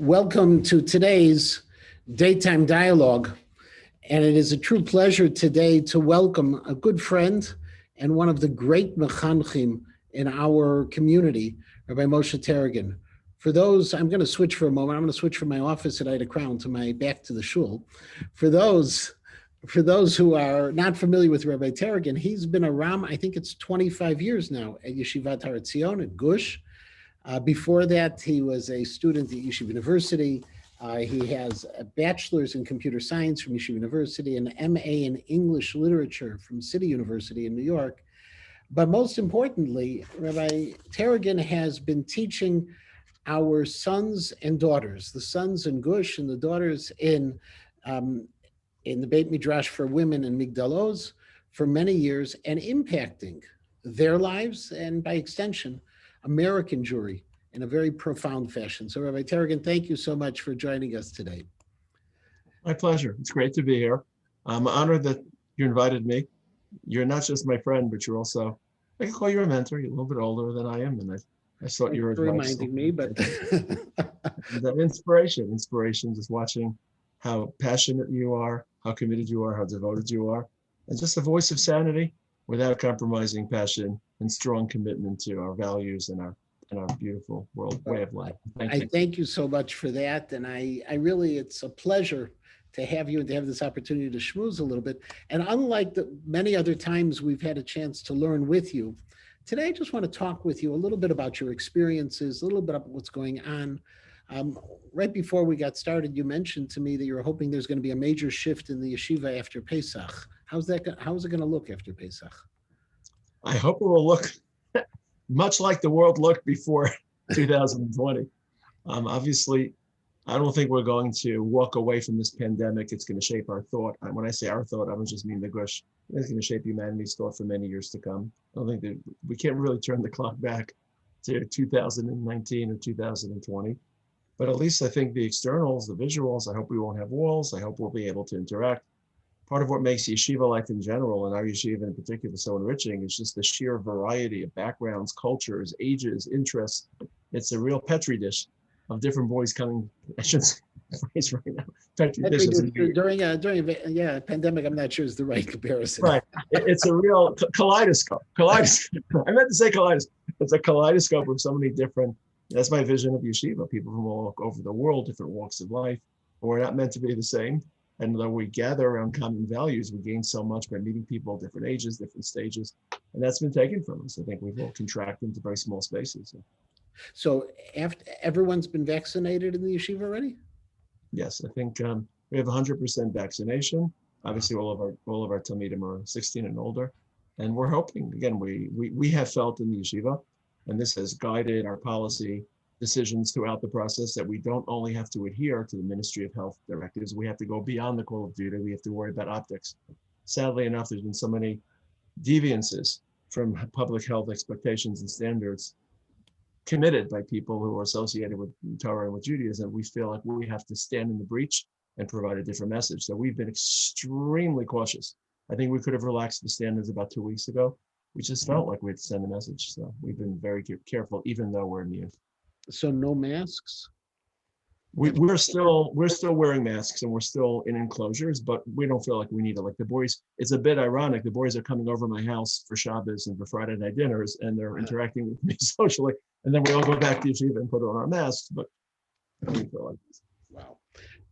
Welcome to today's Daytime Dialogue. And it is a true pleasure today to welcome a good friend and one of the great mechanchim in our community, Rabbi Moshe Taragin. For those, I'm going to switch for a moment. I'm going to switch from my office at Ida Crown to my back to the shul. For those who are not familiar with Rabbi Taragin, he's been a Ram, I think it's 25 years now at Yeshivat Hartford at GUSH. Before that, he was a student at Yeshiva University. He has a bachelor's in computer science from Yeshiva University, an MA in English literature from City University in New York. But most importantly, Rabbi Taragin has been teaching our sons and daughters, the sons in GUSH and the daughters in the Beit Midrash for women in Migdalos for many years, and impacting their lives and by extension, American Jewry in a very profound fashion. So Rabbi Taragin, thank you so much for joining us today. My pleasure. It's great to be here. I'm honored that you invited me. You're not just my friend, but you're also, I can call you a mentor. You're a little bit older than I am, and I thought you were reminding me, but that inspiration, just watching how passionate you are, how committed you are, how devoted you are, and just a voice of sanity without compromising passion and strong commitment to our values and our beautiful world way of life. I thank you so much for that. And I really, it's a pleasure to have you and to have this opportunity to schmooze a little bit. And unlike the many other times we've had a chance to learn with you, today I just want to talk with you a little bit about your experiences, a little bit about what's going on. Right before we got started, you mentioned to me that you're hoping there's going to be a major shift in the yeshiva after Pesach. How's it going to look after Pesach? I hope it will look much like the world looked before 2020. Obviously, I don't think we're going to walk away from this pandemic. It's going to shape our thought. When I say our thought, I don't just mean the GUSH. It's going to shape humanity's thought for many years to come. I don't think that we can't really turn the clock back to 2019 or 2020. But at least I think the externals, the visuals, I hope we won't have walls. I hope we'll be able to interact. Part of what makes yeshiva life in general, and our yeshiva in particular, so enriching is just the sheer variety of backgrounds, cultures, ages, interests. It's a real petri dish of different boys coming. I shouldn't say phrase right now. Petri dish during a pandemic, I'm not sure is the right comparison. Right. It's a real kaleidoscope. I meant to say kaleidoscope. It's a kaleidoscope of so many different. That's my vision of yeshiva. People from all over the world, different walks of life. We're not meant to be the same. And though we gather around common values, we gain so much by meeting people of different ages, different stages. And that's been taken from us. I think we've all contracted into very small spaces. So after everyone's been vaccinated in the yeshiva already? Yes, I think we have 100% vaccination. Obviously, all of our Talmidim are 16 and older. And we're hoping, again, we have felt in the yeshiva, and this has guided our policy decisions throughout the process, that we don't only have to adhere to the Ministry of Health directives, we have to go beyond the call of duty. We have to worry about optics. Sadly enough, there's been so many deviances from public health expectations and standards committed by people who are associated with Torah and with Judaism. We feel like we have to stand in the breach and provide a different message. So we've been extremely cautious. I think we could have relaxed the standards about 2 weeks ago. We just felt like we had to send a message. So we've been very careful, even though we're immune. So no masks? We're still wearing masks, and we're still in enclosures, but we don't feel like we need it. Like the boys, it's a bit ironic. The boys are coming over my house for Shabbos and for Friday night dinners, and they're interacting with me socially. And then we all go back to yeshiva and put on our masks, but we feel like this. Wow.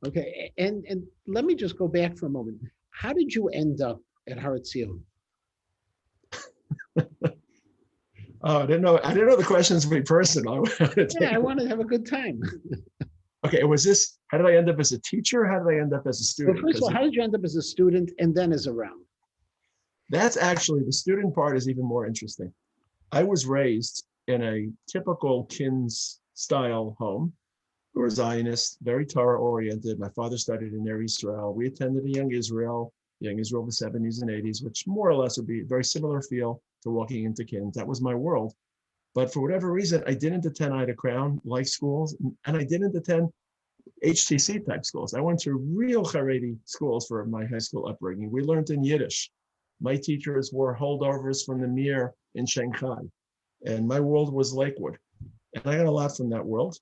Okay, and let me just go back for a moment. How did you end up at Har Etzion? Oh, I didn't know the questions would be personal. I want to have a good time. Okay, how did I end up as a teacher? How did I end up as a student? Well, first of all, how did you end up as a student and then as a Ram? That's actually, the student part is even more interesting. I was raised in a typical Kins style home. We were Zionists, very Torah oriented. My father studied in Eretz Israel. We attended a Young Israel of the 70s and 80s, which more or less would be a very similar feel to walking into Kins. That was my world. But for whatever reason, I didn't attend Ida Crown like schools, and I didn't attend HTC type schools. I went to real Haredi schools for my high school upbringing. We learned in Yiddish. My teachers were holdovers from the Mir in Shanghai, and my world was Lakewood. And I got a lot from that world.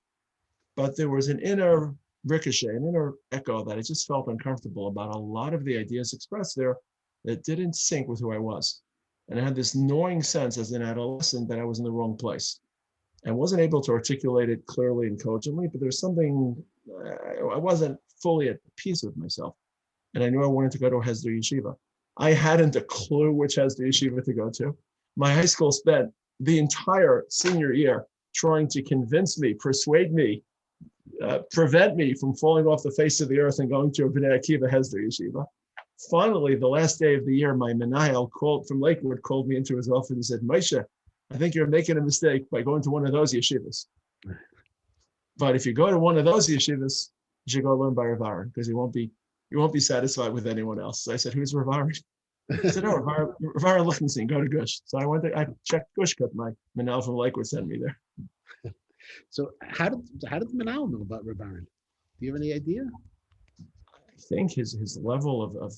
But there was an inner ricochet, an inner echo that I just felt uncomfortable about a lot of the ideas expressed there that didn't sync with who I was. And I had this gnawing sense as an adolescent that I was in the wrong place. I wasn't able to articulate it clearly and cogently, but there's something, I wasn't fully at peace with myself. And I knew I wanted to go to a Hesder yeshiva. I hadn't a clue which Hesder yeshiva to go to. My high school spent the entire senior year trying to convince me, persuade me, prevent me from falling off the face of the earth and going to a Bnei Akiva Hesder yeshiva. Finally, the last day of the year, my Menahel from Lakewood called me into his office and said, Moshe, I think you're making a mistake by going to one of those yeshivas. But if you go to one of those yeshivas, you should go learn by Rav Riban, because you won't be satisfied with anyone else. So I said, who's Rav Riban? He said, oh, Rav Riban Lichtenstein, go to GUSH. So I checked GUSH, because my Menahel from Lakewood sent me there. So how did the Menahel know about Rav Riban? Do you have any idea? I think his level of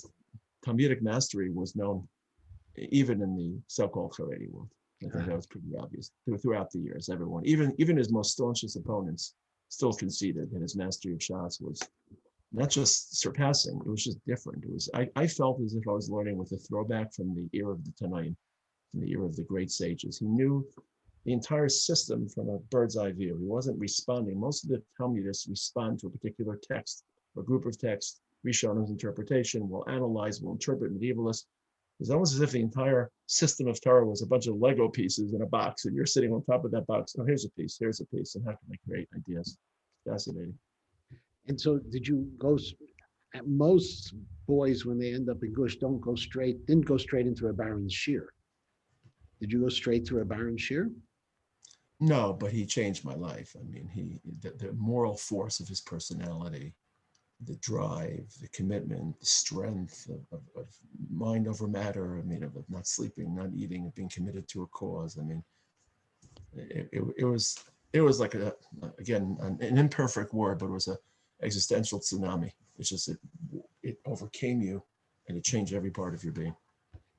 Talmudic mastery was known even in the so-called Haredi world. I think that was pretty obvious throughout the years. Everyone, even his most staunchest opponents, still conceded that his mastery of shots was not just surpassing; it was just different. It was I felt as if I was learning with a throwback from the era of the Tanaim, from the era of the great sages. He knew the entire system from a bird's eye view. He wasn't responding. Most of the Talmudists respond to a particular text or group of texts. Rishonim's interpretation. We'll analyze. We'll interpret. Medievalists. It's almost as if the entire system of Torah was a bunch of Lego pieces in a box, and you're sitting on top of that box. Oh, here's a piece, and how can I create ideas? Fascinating. And so did you go, most boys when they end up in GUSH didn't go straight into a Baron's shear. Did you go straight to a Baron's shear? No, but he changed my life. I mean, the moral force of his personality, the drive, the commitment, the strength of mind over matter. I mean, of not sleeping, not eating, of being committed to a cause. I mean, it was like an imperfect word, but it was a existential tsunami. It's just it overcame you, and it changed every part of your being.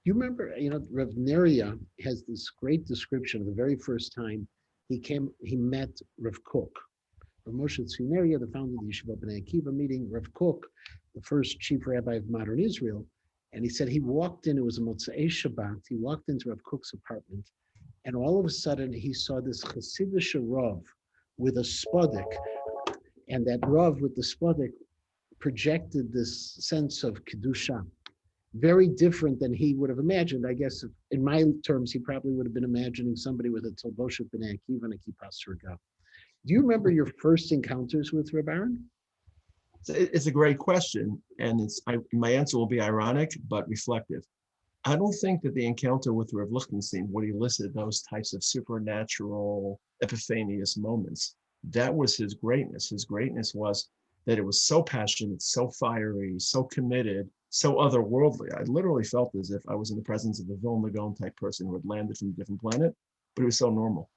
You remember, Rav Neria has this great description of the very first time he met Rav Kook. Moshe Tzvi, the founder of the Yeshiva Bnei Akiva, meeting Rav Kook, the first chief rabbi of modern Israel. And he said he walked in, it was a Motzei Shabbat, he walked into Rav Kook's apartment, and all of a sudden he saw this Hasidic Rav with a spodek, and that Rav with the spodek projected this sense of Kedusha, very different than he would have imagined. I guess in my terms, he probably would have been imagining somebody with a Tolboshet Bnei Akiva and a Kippah Sruga. Do you remember your first encounters with Rav Riban? It's a great question, and my answer will be ironic but reflective. I don't think that the encounter with Rav Lichtenstein would elicit those types of supernatural, epiphanious moments. That was his greatness. His greatness was that it was so passionate, so fiery, so committed, so otherworldly. I literally felt as if I was in the presence of a Vilna Gaon type person who had landed from a different planet, but it was so normal.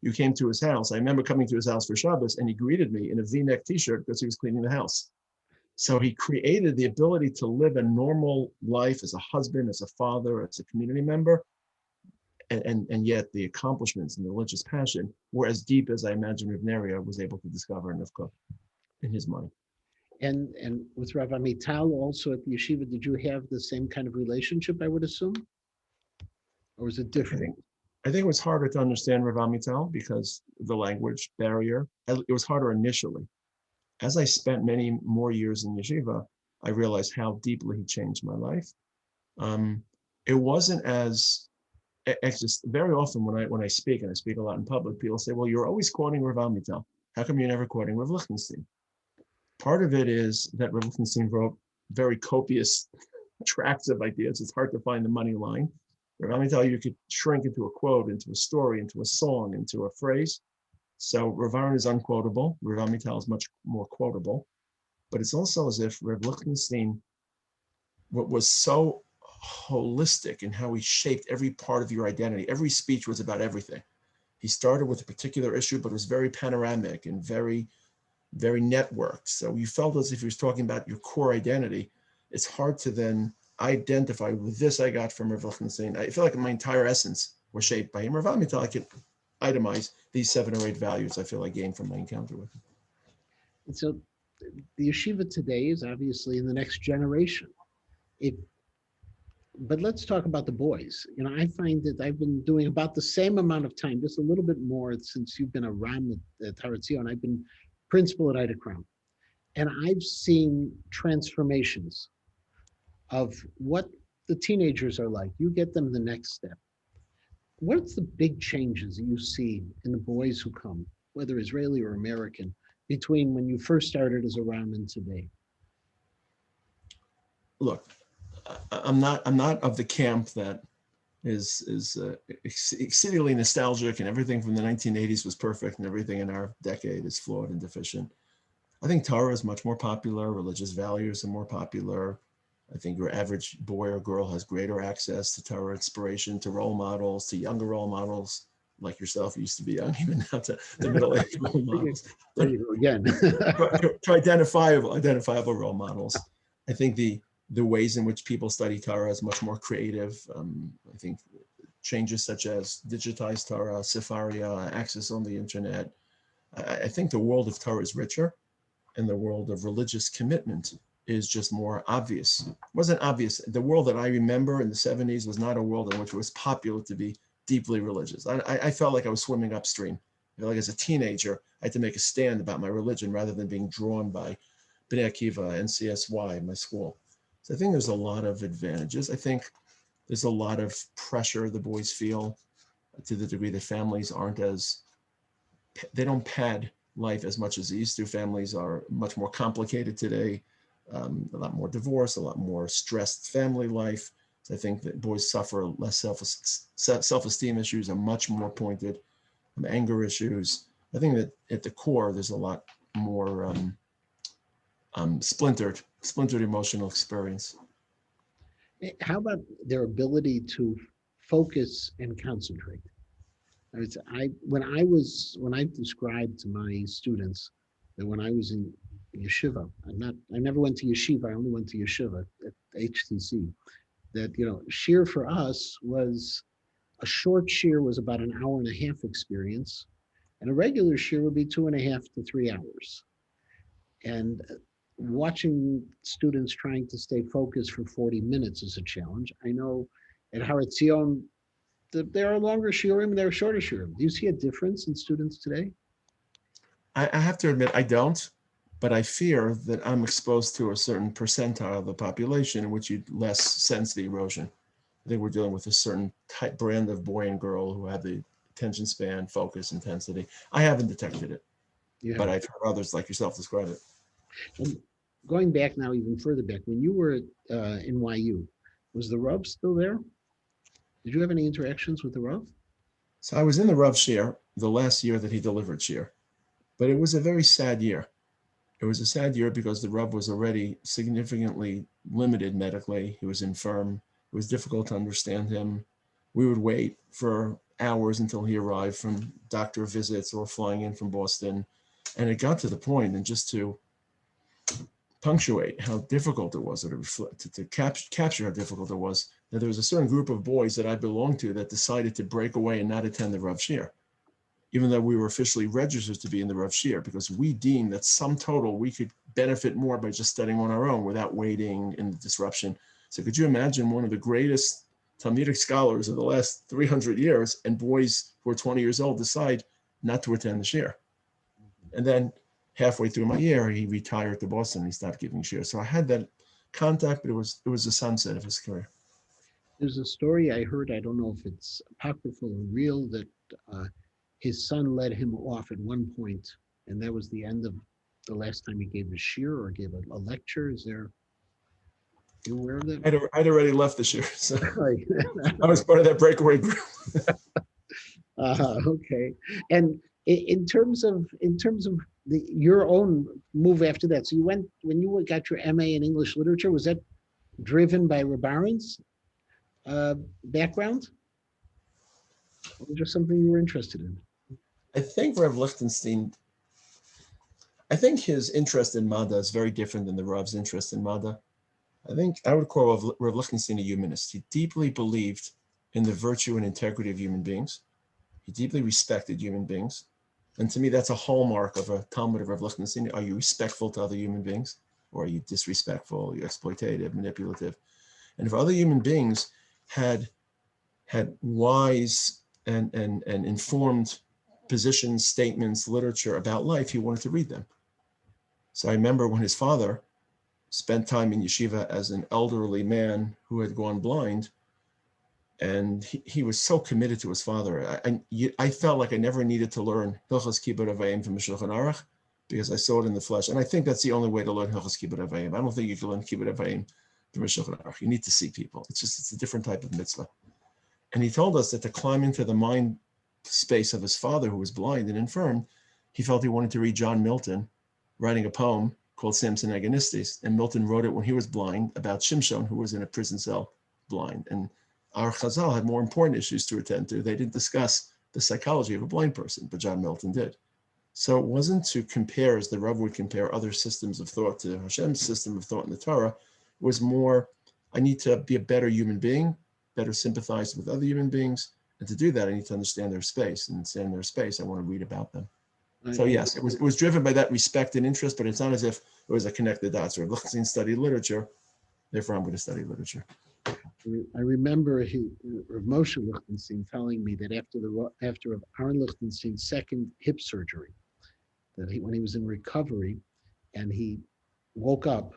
You came to his house. I remember coming to his house for Shabbos, and he greeted me in a V-neck t-shirt because he was cleaning the house. So he created the ability to live a normal life as a husband, as a father, as a community member. And yet the accomplishments and the religious passion were as deep as I imagine Rav Neria was able to discover in Rav Kook, in his mind. And with Rav Amital also at the yeshiva, did you have the same kind of relationship, I would assume? Or was it different? I think it was harder to understand Rav Amital because of the language barrier. It was harder initially. As I spent many more years in yeshiva, I realized how deeply he changed my life. It wasn't as, it's just very often when I speak, and I speak a lot in public, people say, well, you're always quoting Rav Amital. How come you're never quoting Rav Lichtenstein? Part of it is that Rav Lichtenstein wrote very copious tracts of ideas. It's hard to find the money line. Rav Amital, you could shrink into a quote, into a story, into a song, into a phrase. So Rav Riban is unquotable. Rav Amital is much more quotable. But it's also as if Rav Lichtenstein was so holistic in how he shaped every part of your identity. Every speech was about everything. He started with a particular issue, but it was very panoramic and very, very networked. So you felt as if he was talking about your core identity. It's hard to then identify with this I got from Rav Lichtenstein. I feel like my entire essence was shaped by him. Rav Amital, I could itemize these 7 or 8 values I feel I gained from my encounter with him. And so the yeshiva today is obviously in the next generation. It, but let's talk about the boys. You know, I find that I've been doing about the same amount of time, just a little bit more since you've been around at Taragin. I've been principal at Ida Crown. And I've seen transformations of what the teenagers are like. You get them the next step. What's the big changes you see in the boys who come, whether Israeli or American, between when you first started as a Ram and today? Look, I'm not of the camp that is exceedingly nostalgic and everything from the 1980s was perfect and everything in our decade is flawed and deficient. I think Torah is much more popular. Religious values are more popular. I think your average boy or girl has greater access to Torah inspiration, to role models, to younger role models like yourself. You used to be young, even now to the middle-aged role models. There you go again. to identifiable role models. I think the ways in which people study Torah is much more creative. I think changes such as digitized Torah, Sefaria, access on the internet. I think the world of Torah is richer, and the world of religious commitment is just more obvious. It wasn't obvious. The world that I remember in the 70s was not a world in which it was popular to be deeply religious. I felt like I was swimming upstream. Like as a teenager, I had to make a stand about my religion rather than being drawn by Bnei Akiva, NCSY, my school. So I think there's a lot of advantages. I think there's a lot of pressure the boys feel to the degree that families aren't as, they don't pad life as much as they used to. Families are much more complicated today, a lot more divorce, a lot more stressed family life. So I think that boys suffer less self-esteem issues are much more pointed, anger issues. I think that at the core, there's a lot more splintered emotional experience. How about their ability to focus and concentrate? When I described to my students that when I was in yeshiva, I never went to yeshiva. I only went to yeshiva at HTC. That shir for us was a short shir was about an hour and a half experience, and a regular shir would be 2.5 to 3 hours. And watching students trying to stay focused for 40 minutes is a challenge. I know at Haratzion, there are longer shiurim and there are shorter shiurim. Do you see a difference in students today? I have to admit, I don't, but I fear that I'm exposed to a certain percentile of the population in which you'd less sense the erosion. I think we're dealing with a certain type brand of boy and girl who have the attention span, focus, intensity. I haven't detected it, but I've heard others like yourself describe it. And going back now, even further back, when you were at NYU, was the Rav still there? Did you have any interactions with the Rav? So I was in the Rav Shir the last year that he delivered Shir, but it was a very sad year. It was a sad year because the Rav was already significantly limited medically. He was infirm. It was difficult to understand him. We would wait for hours until he arrived from doctor visits or flying in from Boston. And it got to the point, and just to punctuate how difficult it was, to capture how difficult it was, that there was a certain group of boys that I belonged to that decided to break away and not attend the Rav Shir, even though we were officially registered to be in the Rav Shir, because we deemed that sum total we could benefit more by just studying on our own without waiting and disruption. So could you imagine one of the greatest Talmudic scholars of the last 300 years and boys who are 20 years old decide not to attend the Shir? And then halfway through my year, he retired to Boston and he stopped giving Shir. So I had that contact, but it was the sunset of his career. There's a story I heard, I don't know if it's apocryphal or real, that his son led him off at one point, and that was the end of the last time he gave a shir or gave a lecture. Are you aware of that? I'd already left the Shir, so I was part of that breakaway group. Okay. And in terms of your own move after that, so when you got your MA in English literature, was that driven by Riban's background, or was there something you were interested in? I think Rev Lichtenstein, I think his interest in Mada is very different than the Rav's interest in Mada. I think I would call Rev Lichtenstein a humanist. He deeply believed in the virtue and integrity of human beings. He deeply respected human beings. And to me, that's a hallmark of a Talmud of Rav Lichtenstein. Are you respectful to other human beings? Or are you disrespectful, are you exploitative, manipulative? And if other human beings had wise and informed positions, statements, literature about life, he wanted to read them. So I remember when his father spent time in yeshiva as an elderly man who had gone blind, and he was so committed to his father. I felt like I never needed to learn Hilchos Kibbud Avayim from Shulchan Aruch because I saw it in the flesh. And I think that's the only way to learn Hilchos Kibbud Avayim. I don't think you can learn Kibbud Avayim from Shulchan Aruch. You need to see people. It's a different type of mitzvah. And he told us that to climb into the mind space of his father, who was blind and infirm, he felt he wanted to read John Milton writing a poem called Samson Agonistes. And Milton wrote it when he was blind about Shimshon, who was in a prison cell blind. And our Chazal had more important issues to attend to. They didn't discuss the psychology of a blind person, but John Milton did. So it wasn't to compare, as the Rav would compare other systems of thought to Hashem's system of thought in the Torah. It was more, I need to be a better human being, better sympathize with other human beings. And to do that, I need to understand their space. And understand their space, I want to read about them. So yes, it was driven by that respect and interest, but it's not as if it was a connected dots. Or Lichtenstein studied literature, therefore I'm going to study literature. I remember Rav Moshe Lichtenstein telling me that after Aaron Lichtenstein's second hip surgery, that when he was in recovery and he woke up,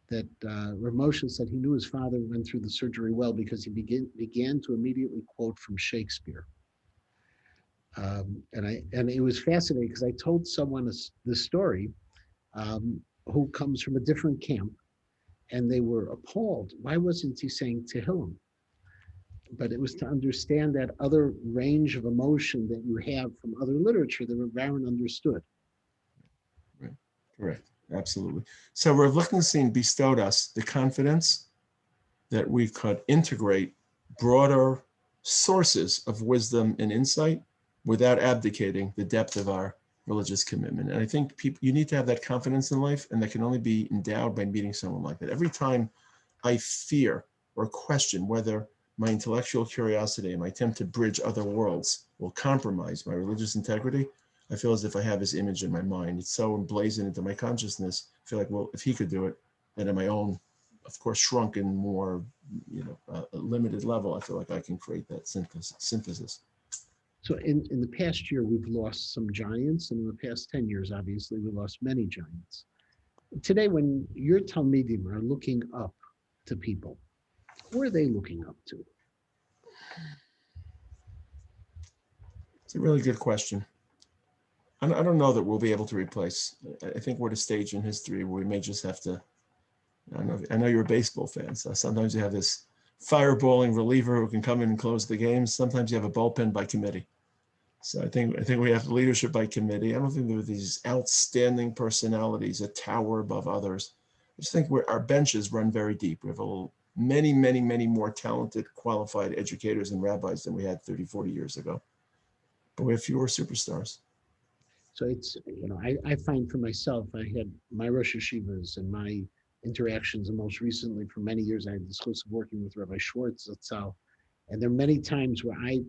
that Rav Moshe said he knew his father went through the surgery well because he began to immediately quote from Shakespeare. And it was fascinating because I told someone this story who comes from a different camp, and they were appalled. Why wasn't he saying Tehillim? But it was to understand that other range of emotion that you have from other literature that Rav Aaron understood. Right. Correct. Absolutely. So Rav Lichtenstein bestowed us the confidence that we could integrate broader sources of wisdom and insight without abdicating the depth of our religious commitment. And I think you need to have that confidence in life, and that can only be endowed by meeting someone like that. Every time I fear or question whether my intellectual curiosity and my attempt to bridge other worlds will compromise my religious integrity, I feel as if I have his image in my mind. It's so emblazoned into my consciousness. I feel like, well, if he could do it, then at my own, of course, shrunken, more, limited level, I feel like I can create that synthesis. So in the past year, we've lost some giants, and in the past 10 years, obviously, we lost many giants. Today, when your Talmidim are looking up to people, who are they looking up to? It's a really good question. I don't know that we'll be able to replace. I think we're at a stage in history where we may just have to, I know you're a baseball fan, so sometimes you have this fireballing reliever who can come in and close the games. Sometimes you have a bullpen by committee. So I think we have leadership by committee. I don't think there are these outstanding personalities that tower above others. I just think our benches run very deep. We have many, many, many more talented, qualified educators and rabbis than we had 30, 40 years ago. But we have fewer superstars. So it's, I find for myself, I had my Rosh Yeshivas and my interactions, and most recently for many years, I had the exclusive working with Rabbi Schwartz Zatzal. And there are many times where I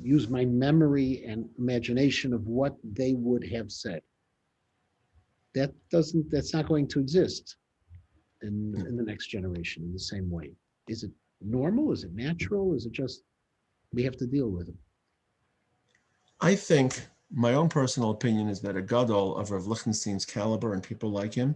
use my memory and imagination of what they would have said. That's not going to exist in the next generation in the same way. Is it normal? Is it natural? Is it just, we have to deal with it? I think my own personal opinion is that a gadol of Rav Lichtenstein's caliber and people like him,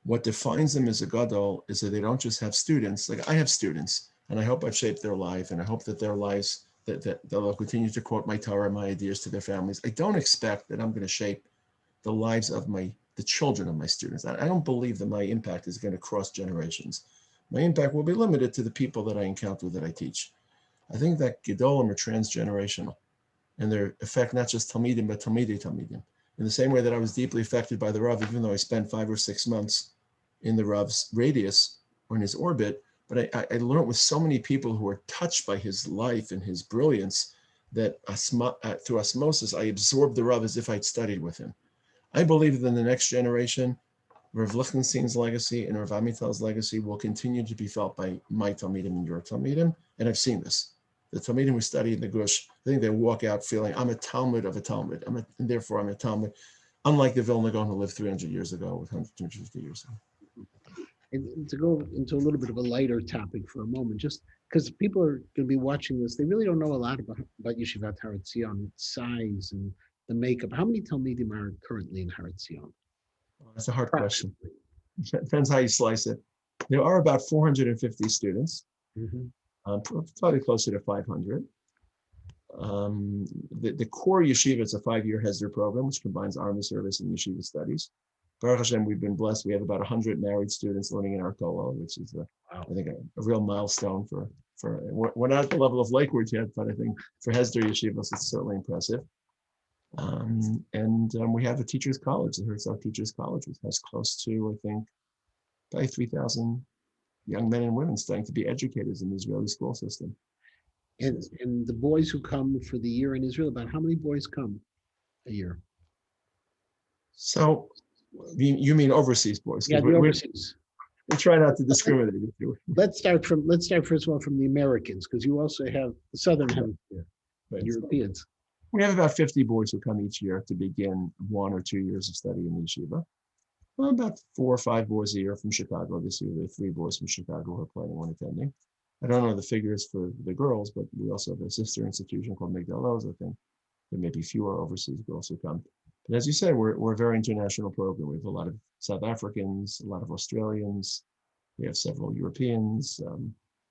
what defines them as a gadol is that they don't just have students. Like I have students, and I hope I've shaped their life, and I hope that their lives, that they'll continue to quote my Torah, my ideas to their families. I don't expect that I'm going to shape the lives of the children of my students. I don't believe that my impact is going to cross generations. My impact will be limited to the people that I encounter, that I teach. I think that gedolim are transgenerational, and they affect not just Talmidim, but Talmidei Talmidim. In the same way that I was deeply affected by the Rav, even though I spent 5 or 6 months in the Rav's radius or in his orbit, but I learned with so many people who were touched by his life and his brilliance that through osmosis, I absorbed the Rav as if I'd studied with him. I believe that in the next generation, Rav Lichtenstein's legacy and Rav Amital's legacy will continue to be felt by my Talmidim and your Talmidim, and I've seen this. the Talmidim who study in the GUSH, I think they walk out feeling, I'm a Talmud of a Talmud, and therefore I'm a Talmud, unlike the Vilna Gaon who lived 300 years ago with 150 years ago. And to go into a little bit of a lighter topic for a moment, just because people are going to be watching this, they really don't know a lot about Yeshivat Har Etzion, its size and the makeup. How many Talmidim are currently in Har Etzion? That's a hard question. Depends how you slice it. There are about 450 students, probably closer to 500. The core yeshiva is a 5-year Hesder program, which combines army service and yeshiva studies. Baruch Hashem, we've been blessed. We have about 100 married students learning in our kollel, which is, I think, a real milestone for. We're not at the level of Lakewood yet, but I think for Hesder yeshivas, it's certainly impressive. We have a teachers' college, the Herzog Teachers College, which has close to, I think, probably 3,000 young men and women studying to be educators in the Israeli school system. And the boys who come for the year in Israel, about how many boys come a year? So you mean overseas boys? Yeah, the overseas. We try not to discriminate with you. Let's start first of all from the Americans, because you also have the Southern Hemisphere, Europeans. We have about 50 boys who come each year to begin 1 or 2 years of study in yeshiva. Well, about 4 or 5 boys a year from Chicago. This year, there are 3 boys from Chicago who are planning on attending. I don't know the figures for the girls, but we also have a sister institution called Migdal Oz. I think there may be fewer overseas girls who come. But as you said, we're a very international program. We have a lot of South Africans, a lot of Australians. We have several Europeans, a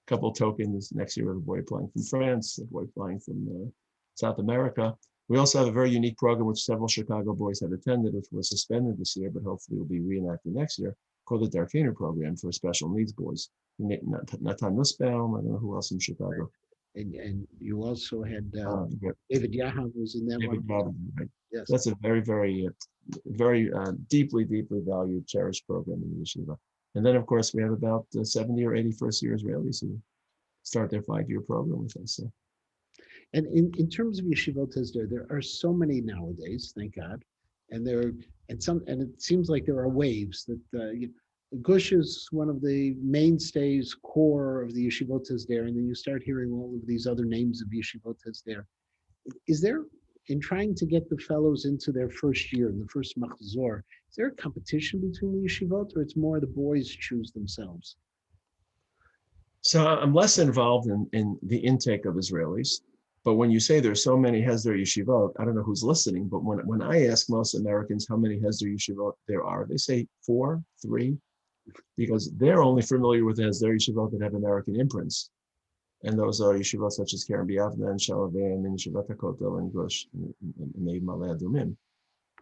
couple tokens. Next year, we have a boy applying from France, a boy applying from South America. We also have a very unique program which several Chicago boys have attended, which was suspended this year, but hopefully will be reenacted next year, called the Darkener program for special needs boys. Natan Nussbaum, I don't know who else in Chicago. And you also had David Yahav was in that David one. Yahav, right? Yes. That's a very, very, very deeply, deeply valued, cherished program in the yeshiva. And then, of course, we have about 70 or 80 first-year Israelis who start their 5-year program with us. So. And in terms of yeshivot Hesder, there are so many nowadays, thank God, and it seems like there are waves that GUSH is one of the mainstays, core of the yeshivot Hesder, and then you start hearing all of these other names of yeshivot Hesder. Is there, in trying to get the fellows into their first year, in the first machzor, is there a competition between the yeshivot, or it's more the boys choose themselves? So I'm less involved in the intake of Israelis. But when you say there's so many Hesder yeshivot, I don't know who's listening, but when I ask most Americans how many Hesder yeshivot there are, they say 4, 3, because they're only familiar with the Hesder yeshivot that have American imprints. And those are yeshivot such as Keren B'Yavneh and Shalavim and Yeshivat HaKotel and GUSH and maybe Maleh Adumim.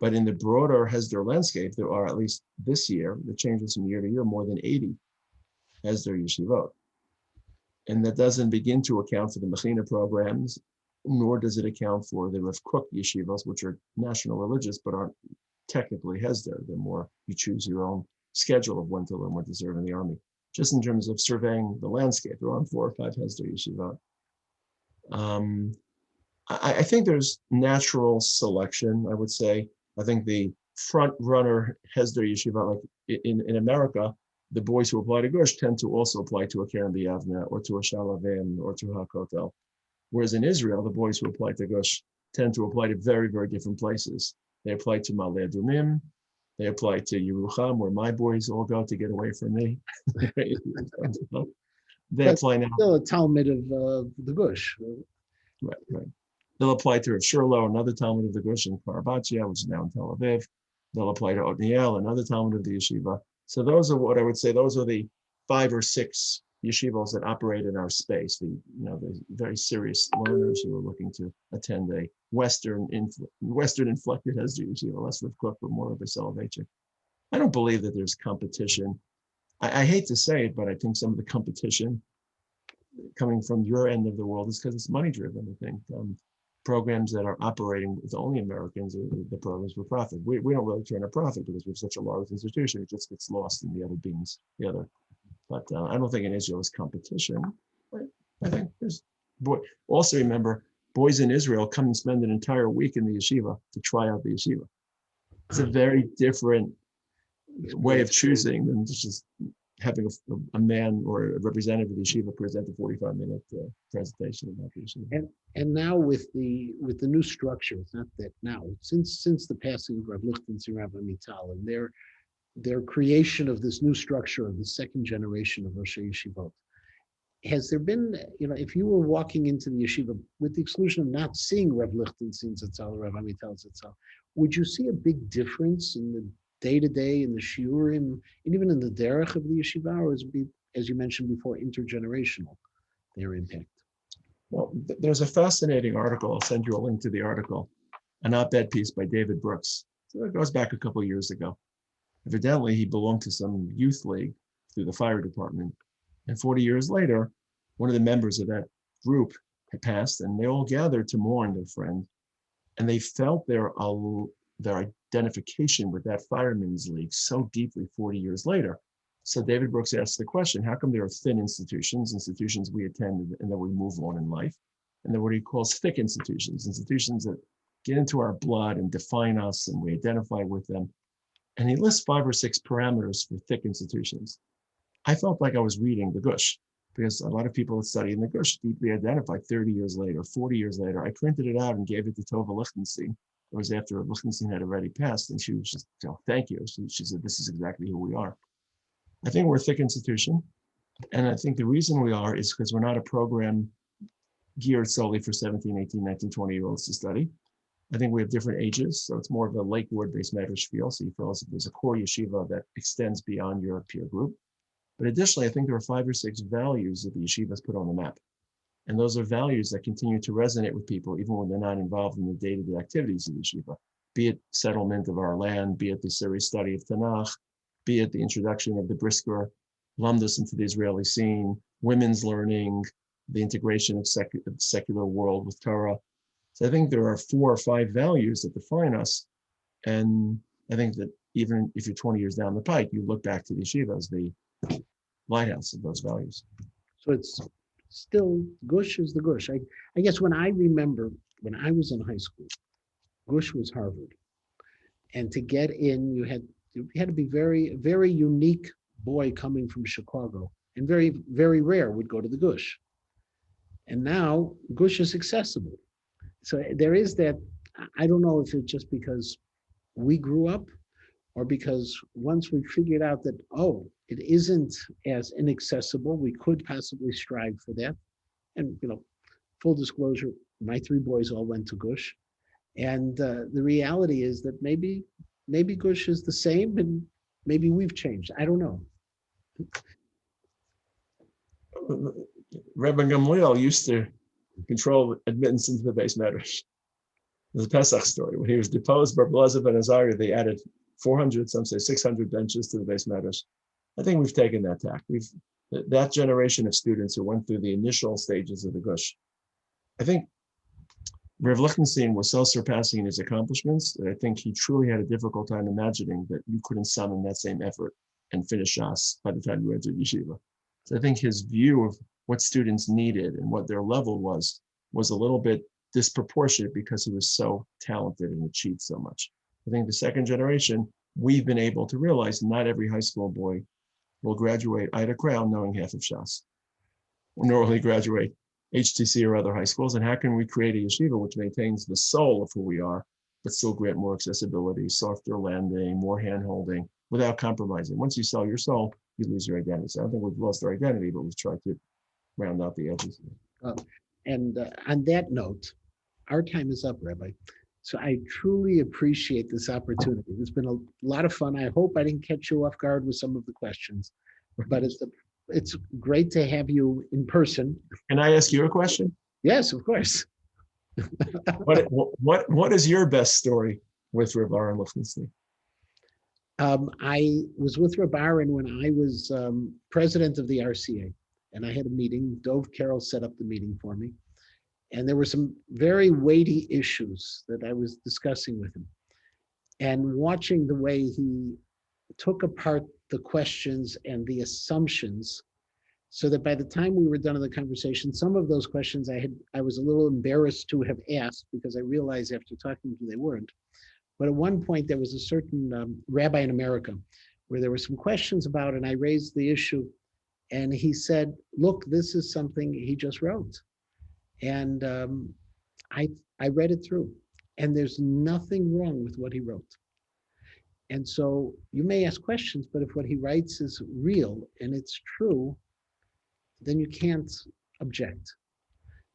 But in the broader Hesder landscape, there are, at least this year, it changes from year to year, more than 80 Hesder yeshivot. And that doesn't begin to account for the Mechina programs, nor does it account for the Rav Kook yeshivas, which are national religious, but aren't technically Hesder. They're more, you choose your own schedule of when to learn, when to serve in the army. Just in terms of surveying the landscape, there are 4 or 5 Hesder yeshivot. I think there's natural selection, I would say. I think the front runner Hesder yeshiva, like in America, the boys who apply to GUSH tend to also apply to a Keren B'Yavneh or to a Shalavim or to HaKotel. Whereas in Israel, the boys who apply to GUSH tend to apply to very, very different places. They apply to Maleh Adumim, they apply to Yerucham, where my boys all go to get away from me. They apply now. Still a Talmud of the GUSH. Right. They'll apply to Rav Shurlo, another Talmud of the GUSH in Karabatia, which is now in Tel Aviv. They'll apply to Otniel, another Talmud of the yeshiva. So those are what I would say, those are the 5 or 6 yeshivos that operate in our space, the very serious learners who are looking to attend a Western inflected Hesder yeshiva, less Rav Kook, but more of a Soloveitchik. I don't believe that there's competition. I hate to say it, but I think some of the competition coming from your end of the world is because it's money driven, I think. Programs that are operating with only Americans are the programs for profit. We don't really turn a profit because we're such a large institution. It just gets lost in the other beans, But I don't think in Israel is competition. I think there's, also remember, boys in Israel come and spend an entire week in the yeshiva to try out the yeshiva. It's a very different way of choosing than just having a man or a representative of the yeshiva present a 45-minute presentation about the yeshiva. And now with the new structure, it's not that now, since the passing of Rav Lichtenstein, Rabbi Mital, and their creation of this new structure of the second generation of Rosh Yeshivot, has there been, if you were walking into the yeshiva, with the exclusion of not seeing Rav Lichtenstein Zatzal or Rav Amital Zatzal, would you see a big difference in the day-to-day, in the shiurim, and even in the derech of the yeshiva, or is it be, as you mentioned before, intergenerational, their impact? Well, there's a fascinating article. I'll send you a link to the article, an op-ed piece by David Brooks. So it goes back a couple of years ago. Evidently, he belonged to some youth league through the fire department. And 40 years later, one of the members of that group had passed, and they all gathered to mourn their friend. And they felt their identification with that firemen's league so deeply 40 years later. So David Brooks asked the question, how come there are thin institutions we attend and that we move on in life? And then what he calls thick institutions that get into our blood and define us and we identify with them. And he lists 5 or 6 parameters for thick institutions. I felt like I was reading the GUSH because a lot of people that study in the GUSH deeply identify 30 years later, 40 years later. I printed it out and gave it to Tova Lichtenstein. It was after Lichtenstein had already passed, and she was just, thank you. She said, this is exactly who we are. I think we're a thick institution, and I think the reason we are is because we're not a program geared solely for 17, 18, 19, 20-year-olds to study. I think we have different ages, so it's more of a Lakewood-based matters feel, so you feel as if there's a core yeshiva that extends beyond your peer group. But additionally, I think there are 5 or 6 values that the yeshivas put on the map. And those are values that continue to resonate with people even when they're not involved in the day-to-day activities of the yeshiva, be it settlement of our land, be it the serious study of Tanakh, be it the introduction of the Brisker Lumdus into the Israeli scene, women's learning, the integration of the secular world with Torah. So I think there are 4 or 5 values that define us. And I think that even if you're 20 years down the pike, you look back to the yeshiva as the lighthouse of those values. So it's still, GUSH is the GUSH. I guess when I remember, when I was in high school, GUSH was Harvard. And to get in, you had to be very unique boy coming from Chicago. And very, very rare would go to the GUSH. And now GUSH is accessible. So there is that, I don't know if it's just because we grew up or because once we figured out that, it isn't as inaccessible, we could possibly strive for that. And, full disclosure, my 3 boys all went to GUSH. And the reality is that maybe GUSH is the same and maybe we've changed. I don't know. Rabbi Gamliel used to control admittance into the base matters. There's a Pesach story. When he was deposed by Blazer ben Azariah, they added 400, some say 600 benches to the base matters. I think we've taken that tack. That generation of students who went through the initial stages of the GUSH. I think Rav Lichtenstein was so surpassing in his accomplishments that I think he truly had a difficult time imagining that you couldn't summon that same effort and finish Shas by the time you entered yeshiva. So I think his view of what students needed and what their level was a little bit disproportionate because he was so talented and achieved so much. I think the second generation, we've been able to realize not every high school boy will graduate Ida Crown knowing half of Shas, nor will he graduate HTC or other high schools. And how can we create a yeshiva which maintains the soul of who we are, but still grant more accessibility, softer landing, more hand-holding, without compromising? Once you sell your soul, you lose your identity. So I don't think we've lost our identity, but we've tried to round out the edges. And on that note, our time is up, Rabbi. So I truly appreciate this opportunity. It's been a lot of fun. I hope I didn't catch you off guard with some of the questions, but it's great to have you in person. Can I ask you a question? Yes, of course. What is your best story with Rav Aaron Lichtenstein? I was with Rabbi Riban when I was president of the RCA, and I had a meeting. Dov Carroll set up the meeting for me. And there were some very weighty issues that I was discussing with him. And watching the way he took apart the questions and the assumptions, so that by the time we were done in the conversation, some of those questions I was a little embarrassed to have asked because I realized after talking to them they weren't. But at one point there was a certain rabbi in America where there were some questions about it, and I raised the issue. And he said, look, this is something he just wrote. And I read it through, and there's nothing wrong with what he wrote. And so you may ask questions, but if what he writes is real and it's true, then you can't object.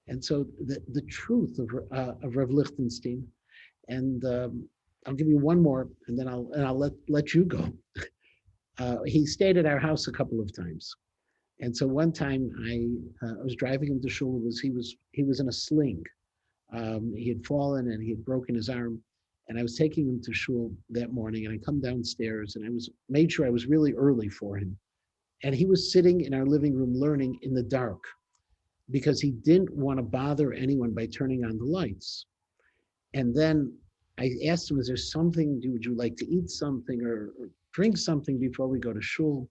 And so the truth of Rav Lichtenstein, and I'll give you one more, and then I'll let you go. He stayed at our house a couple of times, and so one time I was driving him to shul. He was in a sling. He had fallen and he had broken his arm, and I was taking him to shul that morning. And I come downstairs, and I made sure I was really early for him, and he was sitting in our living room learning in the dark, because he didn't want to bother anyone by turning on the lights. And then I asked him, is there something, would you like to eat something or drink something before we go to shul?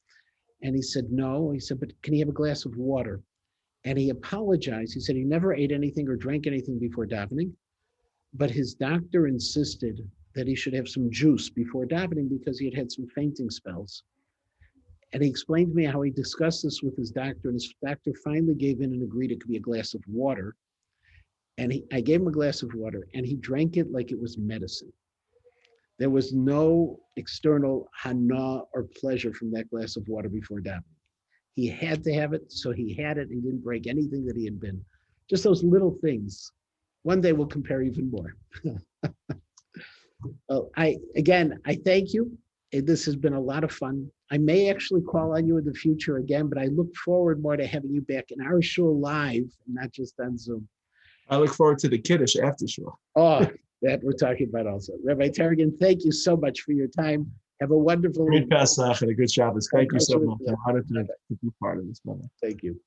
And he said, no. He said, but can he have a glass of water? And he apologized. He said he never ate anything or drank anything before davening, but his doctor insisted that he should have some juice before davening because he had had some fainting spells. And he explained to me how he discussed this with his doctor, and his doctor finally gave in and agreed it could be a glass of water. And I gave him a glass of water, and he drank it like it was medicine. There was no external hana or pleasure from that glass of water before davening. He had to have it, so he had it. He didn't break anything that he had been. Just those little things. One day we'll compare even more. Well, I thank you. This has been a lot of fun. I may actually call on you in the future again, but I look forward more to having you back in our show live, not just on Zoom. I look forward to the Kiddush after show. Oh, that we're talking about also. Rabbi Taragin, thank you so much for your time. Have a wonderful Great Pesach and a good Shabbos. Thank you so much. I'm honored to be part of this moment. Thank you.